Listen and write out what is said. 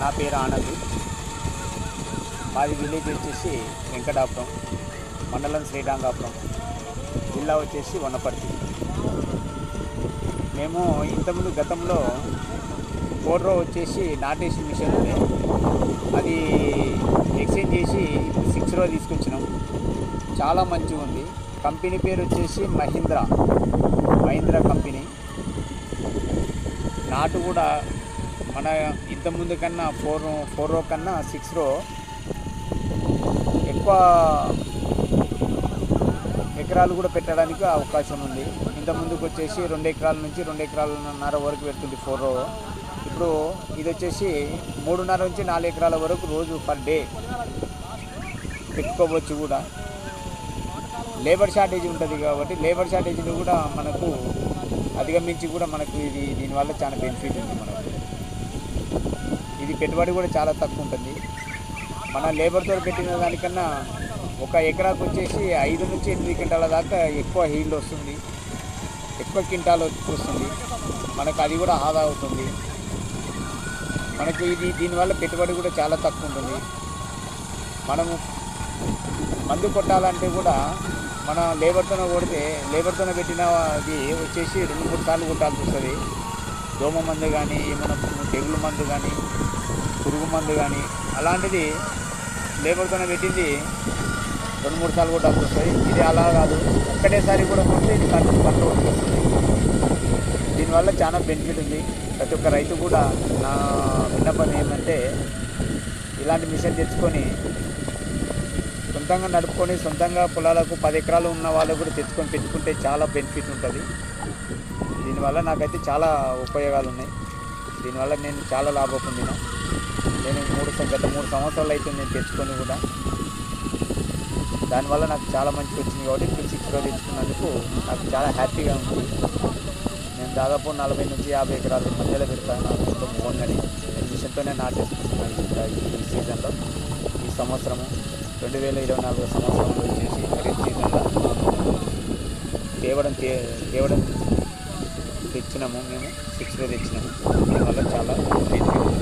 నా పేరు ఆనంద్. మాది విలేజ్ వచ్చేసి వెంకటాపురం, మండలం శ్రీరంగాపురం, జిల్లా వచ్చేసి వనపర్తి. మేము ఇంతకుముందు గతంలో 4 రో వచ్చేసి నాటేసి మిషన్ ఉంది, అది ఎక్స్చేంజ్ చేసి 6 రో తీసుకొచ్చినాం. చాలా మంచిగా ఉంది. కంపెనీ పేరు వచ్చేసి మహీంద్రా కంపెనీ. నాటు కూడా మన ఇంతకుముందు కన్నా 4 రో కన్నా 6 రో ఎక్కువ ఎకరాలు కూడా పెట్టడానికి అవకాశం ఉంది. ఇంతకుముందుకు వచ్చేసి 2 ఎకరాల నుంచి 2 ఎకరాలన్నర వరకు పెడుతుంది 4 రో. ఇప్పుడు ఇది వచ్చేసి 3.5 నుంచి 4 ఎకరాల వరకు రోజు పర్ డే పెట్టుకోవచ్చు. కూడా లేబర్ షార్టేజ్ ఉంటుంది కాబట్టి లేబర్ షార్టేజ్ని కూడా మనకు అధిగమించి కూడా మనకు దీనివల్ల చాలా బెనిఫిట్ ఉంది. మనకు ఇది పెట్టుబడి కూడా చాలా తక్కువ ఉంటుంది. మన లేబర్తో పెట్టిన దానికన్నా 1 ఎకరాకు వచ్చేసి 5 నుంచి 8 క్వింటాల దాకా ఎక్కువ హీల్డ్ వస్తుంది, ఎక్కువ క్వింటాల్ వస్తుంది. మనకు అది కూడా ఆదా అవుతుంది. మనకు దీనివల్ల పెట్టుబడి కూడా చాలా తక్కువ ఉంటుంది. మనము మందు కొట్టాలంటే కూడా మన లేబర్తోనే కొడితే, లేబర్తోనే పెట్టిన అది వచ్చేసి 2-3 సార్లు కొట్టాల్సి వస్తుంది. దోమ మందు కానీ, ఏమైనా తెగులు మందు కానీ, పురుగు మందు కానీ, అలాంటిది లేబర్తోనే పెట్టింది 2-3 సార్లు కొట్టాల్సి వస్తుంది. ఇది అలా కాదు, ఒక్కటేసారి కూడా కొడితే ఇది కంట్రోల్ వస్తుంది. దీనివల్ల చాలా బెనిఫిట్ ఉంది. ప్రతి ఒక్క రైతు కూడా నా విన్నపం ఏంటంటే, ఇలాంటి మిషన్ తెచ్చుకొని సొంతంగా నడుపుకొని సొంతంగా పొలాలకు 10 ఎకరాలు ఉన్న వాళ్ళు కూడా తెచ్చుకొని పెట్టుకుంటే చాలా బెనిఫిట్ ఉంటుంది. దీనివల్ల నాకైతే చాలా ఉపయోగాలు ఉన్నాయి. దీనివల్ల నేను చాలా లాభం పొందిన. నేను గత 3 సంవత్సరాలు అయితే నేను తెచ్చుకొని కూడా దానివల్ల నాకు చాలా మంచిగా వచ్చింది. కాబట్టి ఇప్పుడు 6 రో తెచ్చుకున్నందుకు నాకు చాలా హ్యాపీగా ఉంది. నేను దాదాపు 40 నుంచి 50 ఎకరాల మధ్యలో పెడతాను. నా సొంతం ఓన్గానే నేను మిషన్తోనే నాటేసుకుంటున్నాను. ఈ సీజన్లో, ఈ సంవత్సరము 2024 సంవత్సరంలో వచ్చేసి ఖరీఫ్ సీజన్లో తేవడం తెచ్చినాము. మేము 6 రో తెచ్చినాము. దీనివల్ల చాలా బెనిఫిట్ ఉంది.